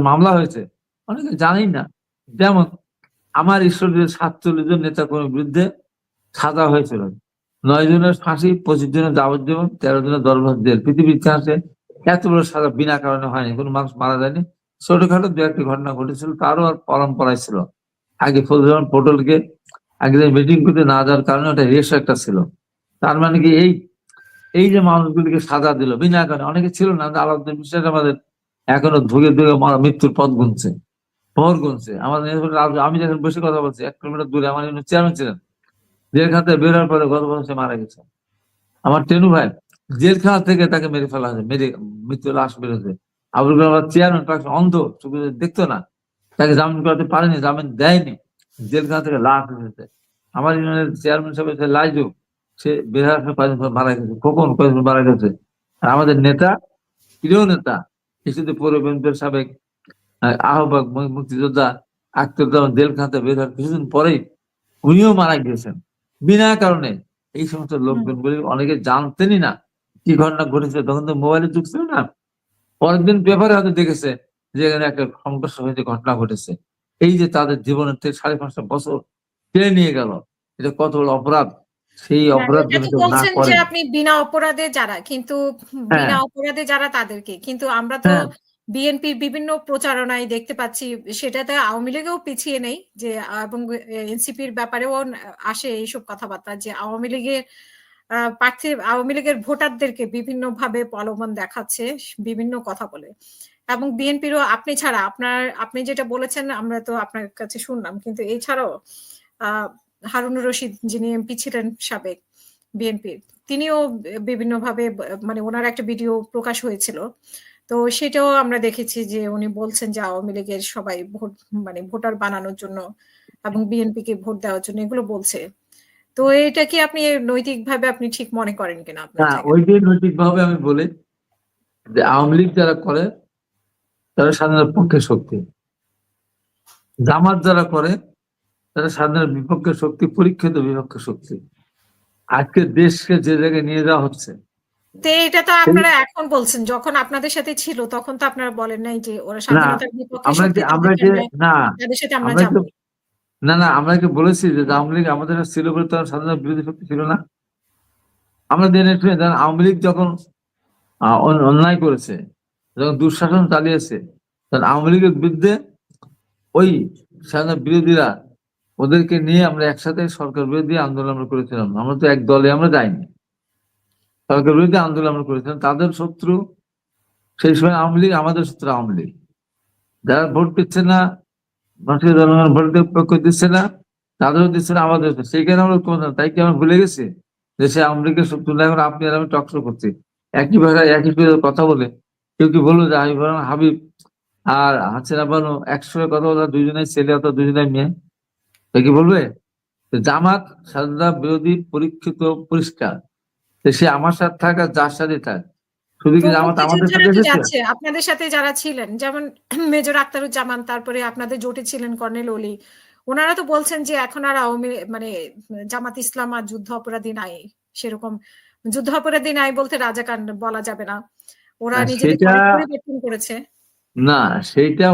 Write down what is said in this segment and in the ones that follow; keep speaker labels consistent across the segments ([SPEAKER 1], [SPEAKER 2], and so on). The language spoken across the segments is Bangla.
[SPEAKER 1] মামলা হয়েছে, অনেকে জানেই না। যেমন আমার ঈশ্বরের 47 জন নেতা কর্মীর বিরুদ্ধে সাজা হয়েছিল, 9 জনের ফাঁসি, 25 জনের যাবজ্জীবন, 13 জনের 10 বছর জেল। পৃথিবীর ইতিহাসে এত বড় সাজা বিনা কারণে হয়নি, কোনো মানুষ মারা যায়নি। ছোটখাটো দু একটি ঘটনা ঘটেছিল, তারও আর পরম্পরায় ছিল। আগে ফজলুর রহমান পটলকে একদিন মিটিং করতে না যাওয়ার কারণে ওটা রেশ একটা ছিল। তার মানে কি, এই এই যে মানুষগুলিকে সাজা দিল বিনা কারণে, অনেকে ছিল না। আলাউদ্দিন বিশ্বাস আমাদের এখনো ধুকে ধুকে মৃত্যুর পথ গুনছে, ভোর গুনছে। আমাদের আমি যখন বসে কথা বলছি, 1 কিলোমিটার দূরে আমার চেয়ারম্যান ছিলেন, জেলখানা থেকে বের হওয়ার পরে গত বছর সে মারা গেছে। আমার টেনু ভাই জেলখানা থেকে তাকে মেরে ফেলা হয়েছে, মেরে মৃত্যু লাশ বেরোছে। আবুল কালাম চেয়ারম্যান অন্ধ, চোখে দেখতো না, তাকে জামিন করাতে পারেনি, জামিন দেয়নি, জেলখানা থেকে লাশ এসেছে। আমার ইউনিয়নের চেয়ারম্যান সাহেব লাইজু, সে বের হওয়ার কয়েকদিন পর মারা গেছে, খোকন কয়েকদিন মারা গেছে। আর আমাদের নেতা, প্রিয় নেতা, কিছুদিন পৌর বিএনপির সাবেক আহ্বায়ক মুক্তিযোদ্ধা আখতারুজ্জামান জেলখানাতে বের হওয়ার কিছুদিন পরেই উনিও মারা গিয়েছেন বিনা কারণে। এই সমস্ত লোকজনগুলি অনেকে জানতেনই না কি ঘটনা ঘটেছে, তখন তো মোবাইলের যুগ ছিল না। পরের দিন পেপারে হয়তো দেখেছে যে এখানে একটা সংঘর্ষ হয়েছে, ঘটনা ঘটেছে। এই যে তাদের জীবনের থেকে 5.5 বছর কেড়ে নিয়ে গেল, এটা কত বড় অপরাধ। সেই অপরাধ
[SPEAKER 2] এটা
[SPEAKER 1] যদি
[SPEAKER 2] তো
[SPEAKER 1] কেউ না
[SPEAKER 2] বলছেন যে
[SPEAKER 1] করে,
[SPEAKER 2] আপনি বিনা অপরাধে যারা, কিন্তু
[SPEAKER 1] হ্যাঁ
[SPEAKER 2] বিনা অপরাধে যারা তাদেরকে, কিন্তু আমরা তো
[SPEAKER 1] হ্যাঁ
[SPEAKER 2] বিএনপির বিভিন্ন প্রচারণায় দেখতে পাচ্ছি, সেটাতে আওয়ামী লীগও পিছিয়ে নেই যে, এবং এনসিপির ব্যাপারেও আসে এইসব কথাবার্তা যে আওয়ামী লীগের প্রার্থী, আওয়ামী লীগের ভোটারদেরকে বিভিন্ন ভাবে প্রলোভন দেখাচ্ছে, বিভিন্ন কথা বলে। এবং বিএনপিরও আপনি ছাড়া, আপনি যেটা বলেছেন আমরা তো আপনার কাছে শুনলাম, কিন্তু এছাড়াও হারুনুর রশিদ যিনি এমপি ছিলেন সাবেক বিএনপির, তিনিও বিভিন্ন ভাবে, মানে ওনার একটা ভিডিও প্রকাশ হয়েছিল, তো সেটাও আমরা দেখেছি যে উনি বলছেন যে আওয়ামী লীগের সবাই ভোট, মানে ভোটার বানানোর জন্য এবং বিএনপিকে ভোট দেওয়ার জন্য এগুলো বলছে। তো এটা কি আপনি নৈতিকভাবে আপনি ঠিক মনে করেন কিনা আপনার জায়গায়?
[SPEAKER 1] ওইটাই নৈতিক ভাবে আমি বলি যে আওয়ামী লীগ যারা করে তারা স্বাধীনতার পক্ষে শক্তি, জামাত যারা করে তারা স্বাধীনতার বিপক্ষে শক্তি, পরীক্ষিত বিপক্ষে শক্তি। আজকে দেশকে যে জায়গায় নিয়ে যাওয়া হচ্ছে,
[SPEAKER 2] তো এটা তো আপনারা এখন বলছেন, যখন আপনাদের সাথে ছিল তখন তো আপনারা বলেন নাই যে ওরা
[SPEAKER 1] না
[SPEAKER 2] স্বাধীনতার বিপক্ষে
[SPEAKER 1] আমরা
[SPEAKER 2] শক্তি,
[SPEAKER 1] কি আমরা
[SPEAKER 2] তাদেরকে
[SPEAKER 1] কি
[SPEAKER 2] আমরা,
[SPEAKER 1] না
[SPEAKER 2] তাদের সাথে আমরা
[SPEAKER 1] আমরা কি
[SPEAKER 2] যাবো।
[SPEAKER 1] না না আমরা কি বলেছি যে আওয়ামী লীগ আমাদের কাছে ছিল বলে তার স্বাধীনতা বিরোধী শক্তি ছিল না? আমরা জেনে শুনে জানেন, আওয়ামী লীগ যখন অন্যায় করেছে, যখন দুঃশাসন চালিয়েছে, তখন আওয়ামী লীগের বিরুদ্ধে ওই স্বাধীনতা বিরোধীরা, ওদেরকে নিয়ে আমরা একসাথে সরকার বিরোধী আন্দোলন আমরা করেছিলাম। আমরা তো এক দলে আমরা যাইনি, সরকার বিরোধী আন্দোলন আমরা করেছিলাম। তাদের শত্রু সেই সময় আওয়ামী লীগ, আমাদের শত্রু আওয়ামী লীগ। যারা ভোট দিচ্ছে না, মানুষের জনগণ ভোট পক্ষ দিচ্ছে না, তাদেরও দিচ্ছে না, আমাদের সেই কারণে আমরা ঐক্যবদ্ধ না। তাই কি আমরা ভুলে গেছি দেশে আওয়ামী লীগের শত্রু না? এখন আপনি আর আমি টকশো করছি একই ভাষায় একই কথা বলে। কেউ কি বললো যে হাবিব হাবিব আর হাসিনা বানু একসঙ্গে কথা বলা, দুজনের ছেলে অথবা দুজনের মেয়ে? কি বলবে? জামাত স্বাধীনতা বিরোধী, পরীক্ষিত, পরিষ্কার। সে আমার সাথে থাক আর যার সাথে থাক, শুধু
[SPEAKER 2] তো
[SPEAKER 1] কি জামাত আমাদের
[SPEAKER 2] মুক্তিযোদ্ধারা
[SPEAKER 1] সাথে
[SPEAKER 2] তো
[SPEAKER 1] এসেছে?
[SPEAKER 2] যাচ্ছে আপনাদের সাথে, যারা ছিলেন যেমন মেজর আখতারুজ্জামান, তারপরে আপনাদের জোটে ছিলেন কর্নেল অলি, ওনারা তো বলছেন যে এখন আর আওয়ামী, মানে জামাত ইসলাম আর যুদ্ধ অপরাধী নাই, সেরকম যুদ্ধ অপরাধী নাই বলতে রাজাকার বলা যাবে না, ওরা নিজেদেরকে
[SPEAKER 1] সেটা
[SPEAKER 2] অনেক পরিবর্তন করেছে।
[SPEAKER 1] না, সেইটা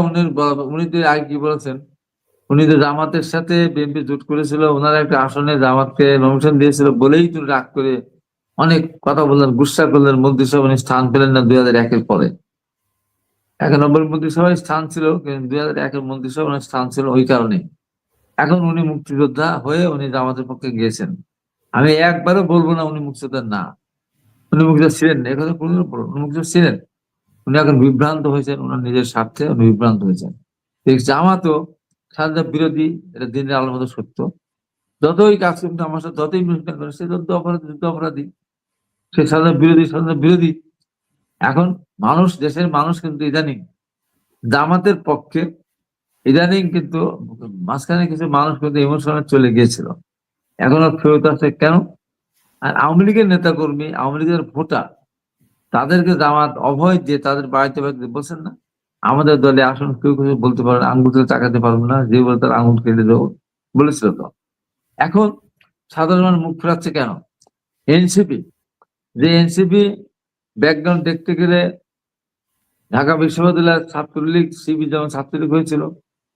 [SPEAKER 1] উনি তো আগে কি বলেছেন, উনি তো জামাতের সাথে বিএনপি জোট করেছিল, ওনার একটা আসনে জামাতকে নমিনেশন দিয়েছিল বলেই তো রাগ করে অনেক কথা বললেন, গুসা করলেন, মন্ত্রিসভা উনি স্থান পেলেন না 2001-এর পরে। 91 মন্ত্রিসভায় স্থান ছিল, কিন্তু 2001-এর মন্ত্রিসভা ওনার স্থান ছিল ওই কারণে। এখন উনি মুক্তিযোদ্ধা হয়ে উনি জামাতের পক্ষে গিয়েছেন। আমি একবারও বলবো না উনি মুক্তিযোদ্ধা না, উনি মুক্তিযোদ্ধা ছিলেন না, একথা কোনদিনও বলবো না। উনি মুক্তিযোদ্ধা ছিলেন, উনি এখন বিভ্রান্ত হয়েছেন, ওনার নিজের স্বার্থে উনি বিভ্রান্ত হয়েছেন। জামাতও স্বাধীনতা বিরোধী, এটা দিনের আলোর মতো সত্য। যতই কাজ করতে আমার সাথে, যতই অনুষ্ঠান করে, সে যুদ্ধ অপরাধী, যুদ্ধ অপরাধী, সে স্বাধীনতা বিরোধী, স্বাধীনতা বিরোধী। এখন মানুষ, দেশের মানুষ কিন্তু ইদানিং জামাতের পক্ষে, ইদানিং কিন্তু মাঝখানে কিছু মানুষ কিন্তু ইমোশনাল চলে গিয়েছিল, এখনো ফেরত আছে কেন? আর আওয়ামী লীগের নেতা কর্মী, আওয়ামী লীগের ভোটার, তাদেরকে জামাত অভয় দিয়ে তাদের বাড়িতে বাড়িতে বলছেন না, আমাদের দলে আসুন, কেউ কিছু বলতে পারবে না, আঙ্গুল তুলে তাকাতে পারবো না, যে বলে তার আঙ্গুল কেটে দেবো, বলেছিল তো। এখন সাধারণ মানুষ মুখ ফেরাচ্ছে কেন? এনসিপি, যে এনসিপি ব্যাকগ্রাউন্ড দেখতে গেলে ঢাকা বিশ্ববিদ্যালয়ের ছাত্রলীগ শিবির যেমন ছাত্রলীগ হয়েছিল,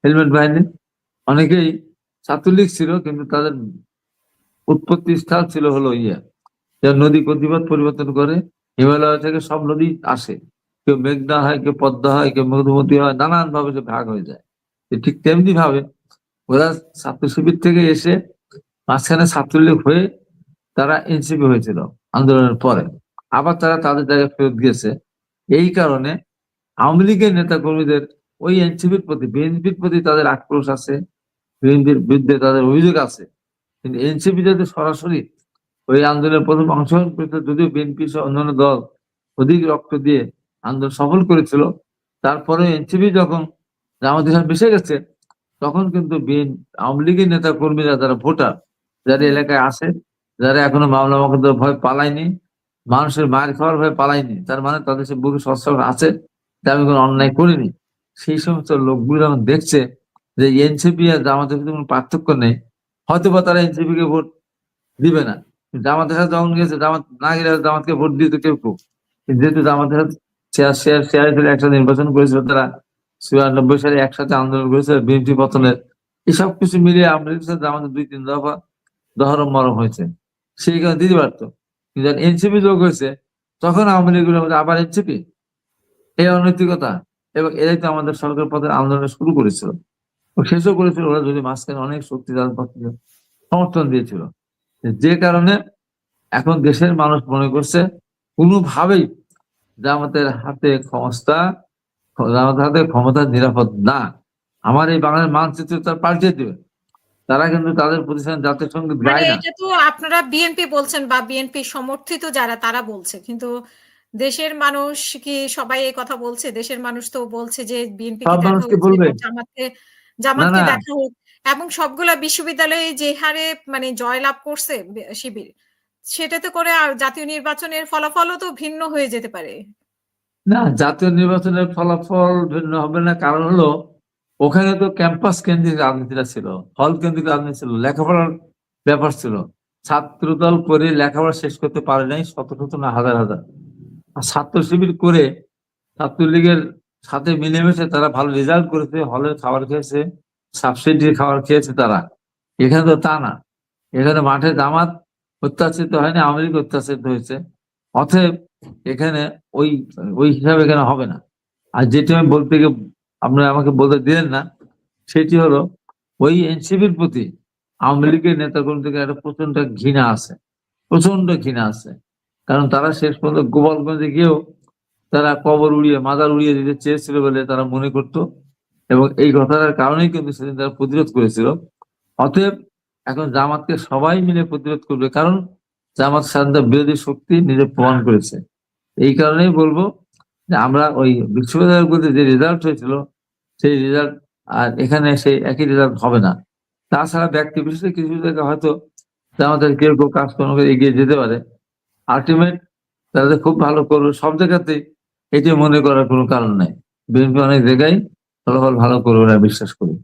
[SPEAKER 1] হেলমেট বাহিনী অনেকেই ছাত্রলীগ ছিল, কিন্তু তাদের উৎপত্তি স্থল ছিল হলো নদী গতিপথ পরিবর্তন করে হিমালয় থেকে সব নদী আসে, কেউ মেঘনা হয়, কেউ পদ্মা হয়, কেউ মধুমতি হয়, নানান ভাবে সে ভাগ হয়ে যায়। ঠিক তেমনি ভাবে ওরা ছাত্র শিবির থেকে এসে মাঝখানে ছাত্রলীগ হয়ে তারা এনসিপি হয়েছিল আন্দোলনের পরে, আবার তারা তাদের জায়গায় ফেরত গিয়েছে। এই কারণে আওয়ামী লীগের নেতা কর্মীদের ওই এনসিপির প্রতি, বিএনপির প্রতি তাদের আক্রোশ আছে, বিএনপির বিরুদ্ধে তাদের অভিযোগ আছে। কিন্তু এনসিপি যদি সরাসরি ওই আন্দোলনের প্রথম অংশগ্রহণ করেছে, যদিও বিএনপি সহ অন্যান্য দল অধিক রক্ত দিয়ে আন্দোলন সফল করেছিল, তারপরে এনসিপি যখন জামায়াতের সাথে মিশে গেছে, তখন কিন্তু আওয়ামী লীগের নেতা কর্মীরা, যারা ভোটার, যারা এলাকায় আসে, যারা এখনো মামলা মোকদ্দমার ভয় পালায়নি, মানুষের মায়ের খাওয়ার ভয় পালায়নি, তার মানে তাদের সে বুকে সচ্ছল আছে যে আমি কোনো অন্যায় করিনি, সেই সমস্ত লোকগুলো যখন দেখছে যে এনসিপি আর জামাতের ভিতরে কোনো পার্থক্য নেই, হয়তো বা তারা এনসিপি কে ভোট দিবে না। জামাতের সাথে যখন গেছে, জামাত না গেলে জামাতকে ভোট দিয়ে তো কেউ কেউ, যেহেতু জামাতের সাথে শেয়ার ফেলে একসাথে নির্বাচন করেছিল, তারা ৯৪ সালে একসাথে আন্দোলন করেছিল বিএনপি পতনের, এসব কিছু মিলিয়ে আমাদের সাথে আমাদের ২-৩ দফা দহরম মরম হয়েছে, সেই কারণে দিতে পারতো। কিন্তু এনসিপি যোগ হয়েছে, তখন আওয়ামী লীগের মধ্যে আবার এনসিপি, এই অনৈতিকতা। এবং এরাই তো আমাদের সরকার পথের আন্দোলন শুরু করেছিল, শেষও করেছিল ওরা, যদি মাঝখানে অনেক শক্তি তাদের পক্ষে সমর্থন দিয়েছিল। যে কারণে এখন দেশের মানুষ মনে করছে কোনোভাবেই জামাতের হাতে ক্ষমতা নিরাপদ না। আমার এই বাংলার মানচিত্র তার পাল্টে দেবে। তারা কিন্তু তাদের প্রতিষ্ঠান জাতীয় সঙ্গীত
[SPEAKER 2] মানে
[SPEAKER 1] গায় না।
[SPEAKER 2] এটা তো আপনারা বিএনপি বলছেন বা বিএনপি সমর্থিত যারা তারা বলছে, কিন্তু দেশের মানুষ কি সবাই এই কথা বলছে? দেশের মানুষ তো বলছে যে বিএনপিকে
[SPEAKER 1] সব
[SPEAKER 2] দেখা
[SPEAKER 1] মানুষকে
[SPEAKER 2] হচ্ছে
[SPEAKER 1] বলবে
[SPEAKER 2] বা
[SPEAKER 1] না,
[SPEAKER 2] জামাতকে
[SPEAKER 1] না,
[SPEAKER 2] দেখা হোক, এবং সবগুলা বিশ্ববিদ্যালয়ে যে হারে মানে জয়লাভ করছে শিবির, সেটাতে করে আর জাতীয় নির্বাচনের ফলাফলও তো ভিন্ন হয়ে যেতে পারে।
[SPEAKER 1] না, জাতীয় নির্বাচনের ফলাফল ভিন্ন হবে না। কারণ হলো ওখানে তো ক্যাম্পাস কেন্দ্রিক রাজনীতিটা ছিল, হল কেন্দ্রিক রাজনীতি ছিল, লেখাপড়ার ব্যাপার ছিল। ছাত্রদল করে লেখাপড়া শেষ করতে পারে নাই শত শত না হাজার হাজার, আর ছাত্র শিবির করে ছাত্রলীগের সাথে মিলেমিশে তারা ভালো রেজাল্ট করেছে, হলের খাবার খেয়েছে, সাবসিডির খাবার খেয়েছে তারা। এখানে তো তা না, এখানে মাঠে জামাত অত্যাচারিত হয়নি, আওয়ামী লীগ অত্যাচারিত হয়েছে। অতএব এখানে ওই ওই হিসাবে এখানে হবে না। আর যেটি আমি বলতে গিয়ে আপনারা আমাকে বলতে দিলেন না, সেটি হলো ওই এনসিপির প্রতি আওয়ামী লীগের নেতাকর্মীদের একটা প্রচন্ড ঘৃণা আছে, প্রচন্ড ঘৃণা আছে। কারণ তারা শেষ পর্যন্ত গোপালগঞ্জে গিয়েও তারা কবর উড়িয়ে, মাজার উড়িয়ে দিতে চেয়েছিল বলে তারা মনে করত, এবং এই ঘটনার কারণেই কিন্তু সেদিন তারা প্রতিরোধ করেছিল। অতএব এখন জামাতকে সবাই মিলে প্রতিরোধ করবে, কারণ জামাত স্বাধীনতা বিরোধী শক্তি নিজে প্রমাণ করেছে। এই কারণেই বলবো যে আমরা ওই বিশ্ববিদ্যালয়গুলোতে যে রেজাল্ট হয়েছিল, সেই রেজাল্ট আর এখানে সেই একই রেজাল্ট হবে না। তাছাড়া ব্যক্তি বিশেষে কিছু জায়গায় হয়তো আমাদের কেউ কেউ কাজকর্ম করে এগিয়ে যেতে পারে, আলটিমেট তাদের খুব ভালো করবে সব জায়গাতেই, এটি মনে করার কোনো কারণ নাই। বিএনপি অনেক জায়গায় ফলাফল ভালো করবে না বিশ্বাস করি।